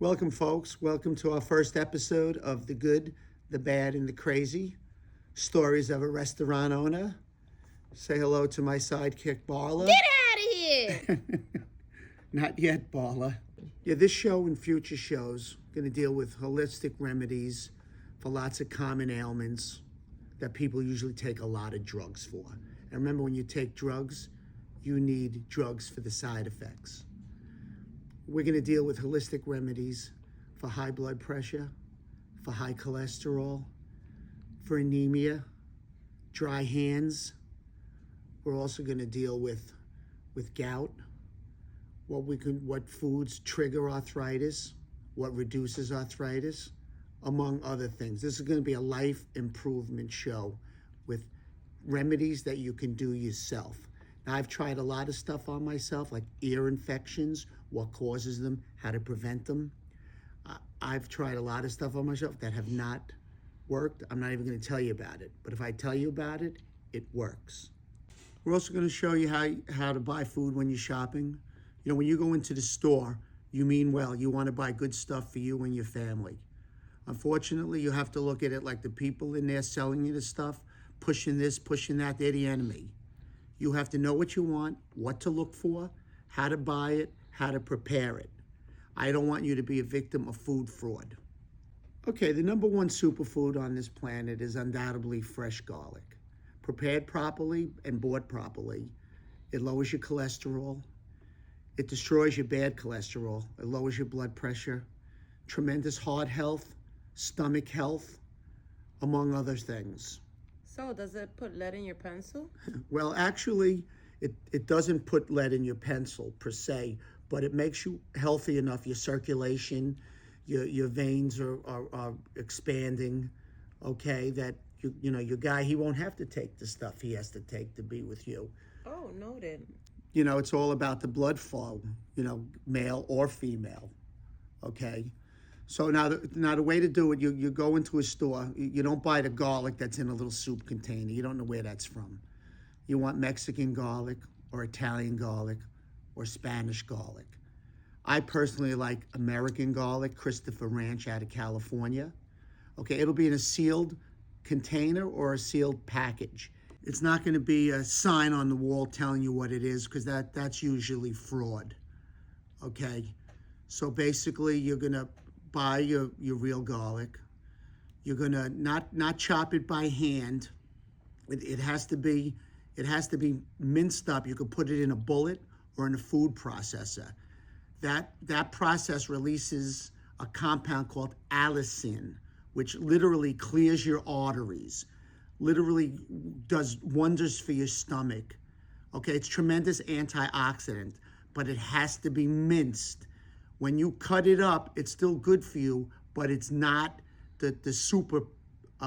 Welcome, folks. Welcome to our first episode of The Good, the Bad, and the Crazy Stories of a Restaurant Owner. Say hello to my sidekick, Barla. Get out of here! Not yet, Barla. Yeah, this show and future shows going to deal with holistic remedies for lots of common ailments that people usually take a lot of drugs for. And remember, when you take drugs, you need drugs for the side effects. We're going to deal with holistic remedies for high blood pressure, for high cholesterol, for anemia, dry hands. We're also going to deal with gout, what foods trigger arthritis, what reduces arthritis, among other things. This is going to be a life improvement show with remedies that you can do yourself. Now, I've tried a lot of stuff on myself, like ear infections, what causes them, how to prevent them. I've tried a lot of stuff on myself that have not worked. I'm not even going to tell you about it. But if I tell you about it, it works. We're also going to show you how to buy food when you're shopping. You know, when you go into the store, you mean well. You want to buy good stuff for you and your family. Unfortunately, you have to look at it like the people in there selling you the stuff, pushing this, pushing that, they're the enemy. You have to know what you want, what to look for, how to buy it, how to prepare it. I don't want you to be a victim of food fraud. Okay, the number one superfood on this planet is undoubtedly fresh garlic. Prepared properly and bought properly, it lowers your cholesterol. It destroys your bad cholesterol. It lowers your blood pressure. Tremendous heart health, stomach health, among other things. So, does it put lead in your pencil? Well, actually, it doesn't put lead in your pencil per se, but it makes you healthy enough. Your circulation, your veins are expanding, okay, that your guy, he won't have to take the stuff he has to take to be with you. Oh, noted. You know, it's all about the blood flow, male or female, okay? So now the way to do it, you go into a store, you don't buy the garlic that's in a little soup container. You don't know where that's from. You want Mexican garlic or Italian garlic or Spanish garlic. I personally like American garlic, Christopher Ranch out of California. Okay, it'll be in a sealed container or a sealed package. It's not going to be a sign on the wall telling you what it is, because that's usually fraud. Okay, so basically you're going to buy your real garlic. You're going to not chop it by hand. It has to be minced up. You can put it in a bullet or in a food processor. That process releases a compound called allicin, which literally clears your arteries, literally does wonders for your stomach. Okay, it's tremendous antioxidant, but it has to be minced. When you cut it up, it's still good for you, but it's not the super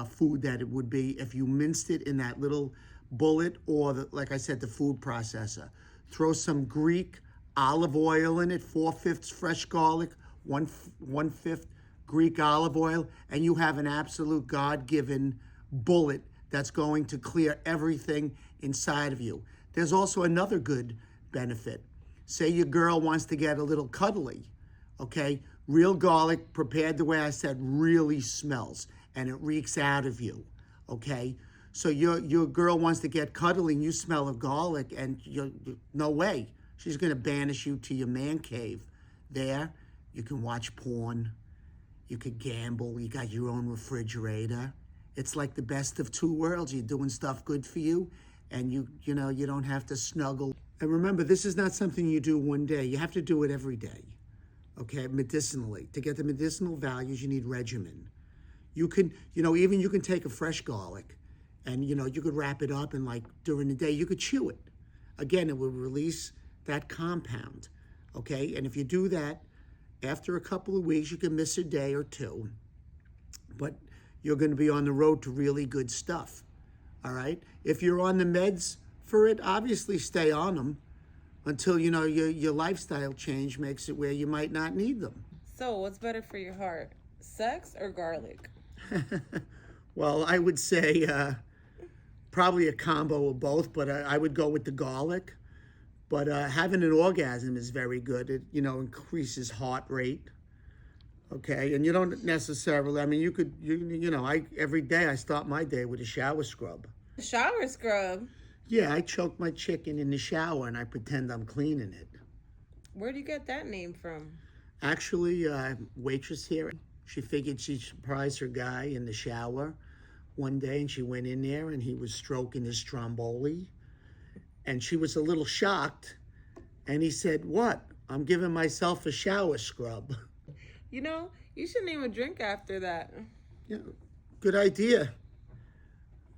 food that it would be if you minced it in that little bullet or, like I said, the food processor. Throw some Greek olive oil in it, 4/5 fresh garlic, 1/5 Greek olive oil, and you have an absolute God-given bullet that's going to clear everything inside of you. There's also another good benefit. Say your girl wants to get a little cuddly, okay? Real garlic, prepared the way I said, really smells, and it reeks out of you, okay? So your girl wants to get cuddly, and you smell of garlic, and no way. She's going to banish you to your man cave. There, you can watch porn. You could gamble. You got your own refrigerator. It's like the best of two worlds. You're doing stuff good for you, and you don't have to snuggle. And remember, this is not something you do one day. You have to do it every day, okay, medicinally. To get the medicinal values, you need regimen. You can take a fresh garlic, and, you could wrap it up, and, like, during the day, you could chew it. Again, it will release that compound, okay? And if you do that, after a couple of weeks, you can miss a day or two, but you're going to be on the road to really good stuff, all right? If you're on the meds for it, obviously stay on them until, your lifestyle change makes it where you might not need them. So, what's better for your heart, sex or garlic? Well, I would say probably a combo of both, but I would go with the garlic. But having an orgasm is very good. It, increases heart rate. Okay, and you don't necessarily. I mean, I every day I start my day with a shower scrub. Shower scrub. Yeah, I choke my chicken in the shower and I pretend I'm cleaning it. Where do you get that name from? Actually, waitress here, she figured she'd surprise her guy in the shower one day, and she went in there and he was stroking his stromboli, and she was a little shocked, and he said, "What? I'm giving myself a shower scrub." You should name a drink after that. Yeah, good idea.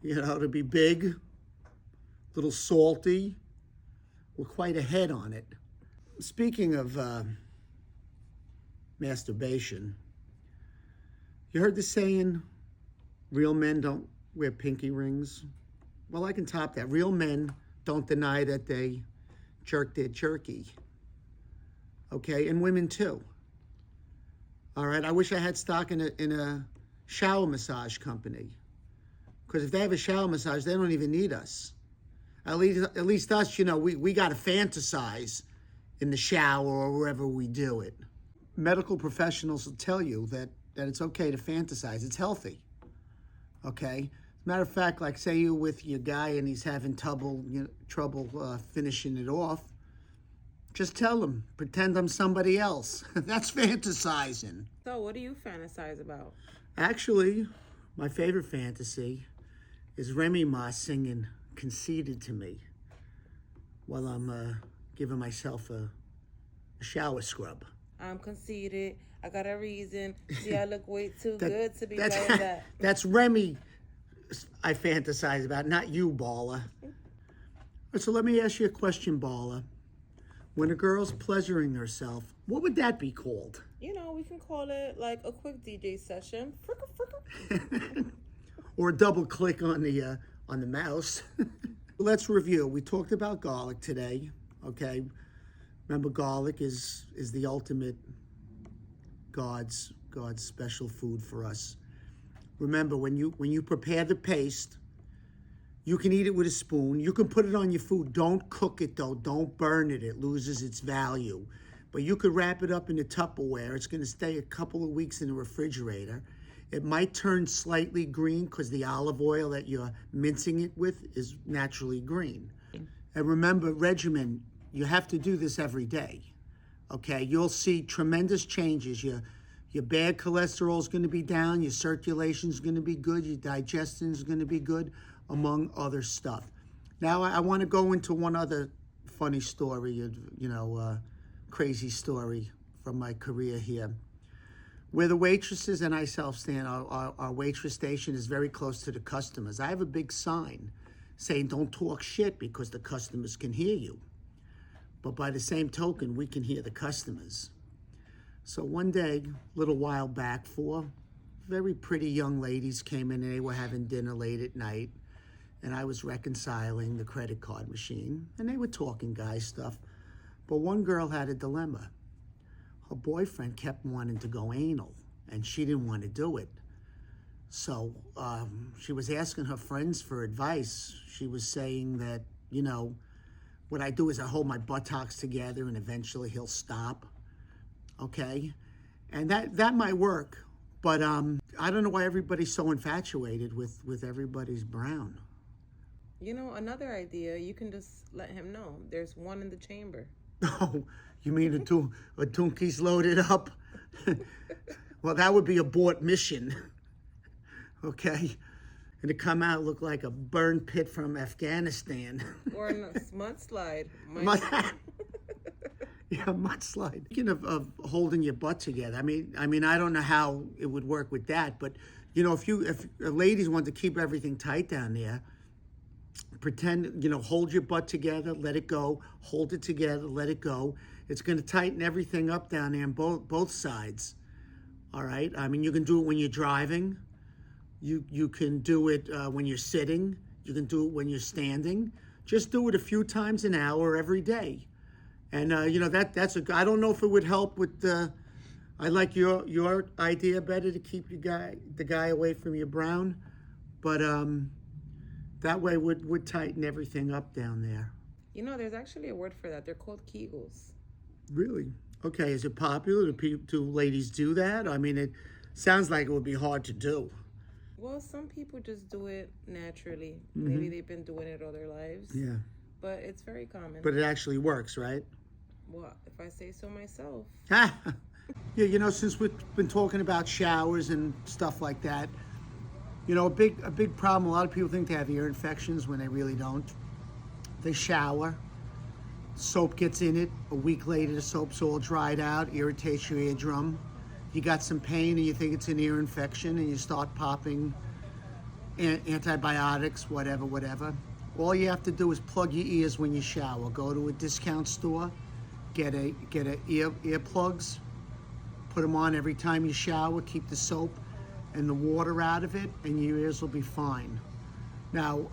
To be big, little salty. We're quite ahead on it. Speaking of masturbation, you heard the saying, real men don't wear pinky rings? Well, I can top that. Real men don't deny that they jerk their jerky. Okay, and women too. All right, I wish I had stock in a shower massage company. Because if they have a shower massage, they don't even need us. At least us, we got to fantasize in the shower or wherever we do it. Medical professionals will tell you that it's okay to fantasize. It's healthy. Okay? As a matter of fact, like say you're with your guy and he's having trouble finishing it off, just tell him, pretend I'm somebody else. That's fantasizing. So, what do you fantasize about? Actually, my favorite fantasy is Remy Ma singing Conceited to me while I'm giving myself a shower scrub. I'm conceited. I got a reason. See, I look way too That- good to be that's, like that. That's Remy I fantasize about, not you, Balla. So let me ask you a question, Balla. When a girl's pleasuring herself, what would that be called? We can call it like a quick DJ session. Fricka, fricka. Or a double click on the mouse. Let's review. We talked about garlic today. Okay, remember garlic is the ultimate God's special food for us. Remember, when you prepare the paste, you can eat it with a spoon. You can put it on your food. Don't cook it though. Don't burn it. It loses its value. But you could wrap it up in a Tupperware. It's going to stay a couple of weeks in the refrigerator. It might turn slightly green because the olive oil that you're mincing it with is naturally green. And remember, regimen, you have to do this every day. Okay, you'll see tremendous changes. Your bad cholesterol is going to be down. Your circulation is going to be good. Your digestion is going to be good, among other stuff. Now, I want to go into one other funny story, crazy story from my career here. Where the waitresses and I self-stand, our waitress station is very close to the customers. I have a big sign saying, don't talk shit because the customers can hear you. But by the same token, we can hear the customers. So one day, a little while back, 4 very pretty young ladies came in and they were having dinner late at night. And I was reconciling the credit card machine. And they were talking guy stuff. But one girl had a dilemma. Her boyfriend kept wanting to go anal, and she didn't want to do it. So she was asking her friends for advice. She was saying that, what I do is I hold my buttocks together and eventually he'll stop. Okay? And that might work. But I don't know why everybody's so infatuated with everybody's brown. Another idea, you can just let him know there's one in the chamber. Oh, you mean a donkey's loaded up? Well, that would be abort mission. Okay? And to come out look like a burn pit from Afghanistan. Or a mudslide. Yeah, mudslide. Speaking of holding your butt together, I mean, I don't know how it would work with that, but if ladies want to keep everything tight down there, pretend, hold your butt together, let it go, hold it together, let it go. It's going to tighten everything up down there on both sides. All right? I mean, you can do it when you're driving. You can do it when you're sitting. You can do it when you're standing. Just do it a few times an hour every day. And, that's I don't know if it would help with I like your idea better to keep the guy away from your brown. But that way would tighten everything up down there. There's actually a word for that. They're called Kegels. Really? Okay, is it popular? Do ladies do that? I mean, it sounds like it would be hard to do. Well, some people just do it naturally. Maybe Hmm. they've been doing it all their lives, Yeah, but it's very common. but it actually works, right? Well, if I say so myself. Yeah, since we've been talking about showers and stuff like that, a big problem. A lot of people think they have ear infections when they really don't. They shower, soap gets in it. A week later, the soap's all dried out, irritates your eardrum. You got some pain and you think it's an ear infection, and you start popping antibiotics, whatever, whatever. All you have to do is plug your ears when you shower. Go to a discount store, get a earplugs, put them on every time you shower. Keep the soap and the water out of it, and your ears will be fine. Now,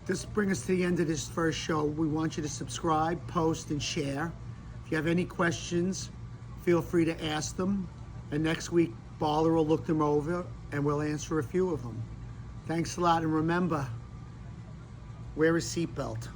this brings us to the end of this first show. We want you to subscribe, post, and share. If you have any questions, feel free to ask them. And next week, Baller will look them over and we'll answer a few of them. Thanks a lot, and remember, wear a seatbelt.